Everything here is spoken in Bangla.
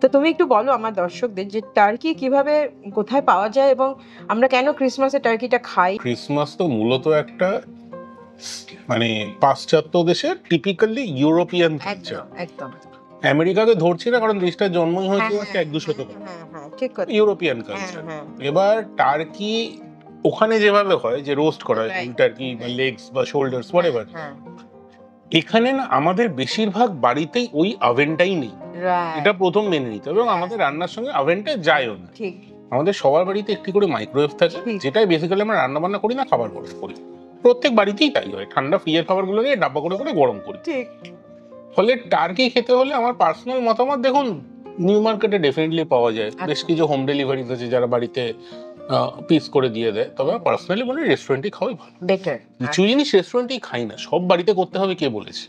তো তুমি একটু বলো আমার দর্শকদের যে টার্কি কিভাবে কোথায় পাওয়া যায় এবং আমরা কেন ক্রিসমাসে টার্কিটা খাই। ক্রিসমাস তো মূলত একটা মানে পাশ্চাত্য দেশের টিপিক্যালি ইউরোপিয়ান কালচার। একদম আমেরিকাকে ধরছি না, কারণ দেশটার জন্মই হয়েছে হ্যাঁ, আজকে 100-200 শতক আগে। ঠিক কথা। ইউরোপিয়ান হ্যাঁ, কালচার। হ্যাঁ। এবার টার্কি ওখানে যেভাবে হয় যে রোস্ট করা হয় Right, টার্কি বা right. লেগস বা শোল্ডার্স হোয়াটএভার, হ্যাঁ, এখানে না আমাদের বেশিরভাগ বাড়িতেই ওই ওভেনটাই নেই। এটা রাইট, প্রথম মেনে নিতে হবে, এবং আমাদের রান্নার সঙ্গে ওভেনটা যায়ও না। ঠিক আমাদের সবার বাড়িতে একটি করে মাইক্রোওয়েভ থাকে, ঠিক। যেটাই বেসিক্যালি আমরা রান্না বান্না করি না, খাবার গরম করি। প্রত্যেক বাড়িতেই তাই হয়, ঠান্ডা ফ্রিজের খাবারগুলোকে ডাব্বা করে করে গরম করি। ঠিক ফলে টার্কি খেতে হলে আমার পার্সোনাল মতামত, দেখুন নিউ মার্কেটে ডেফিনেটলি পাওয়া যায়, বেশ কিছু হোম ডেলিভারি আছে যারা বাড়িতে পিস করে দিয়ে দেয়। তবে পার্সোনালি মনে হয় রেস্টুরেন্টে খাওয়াই ভালো। বেটার। কিছু জিনিস রেস্টুরেন্টেই খাই না, সব বাড়িতে করতে হবে কে বলেছে?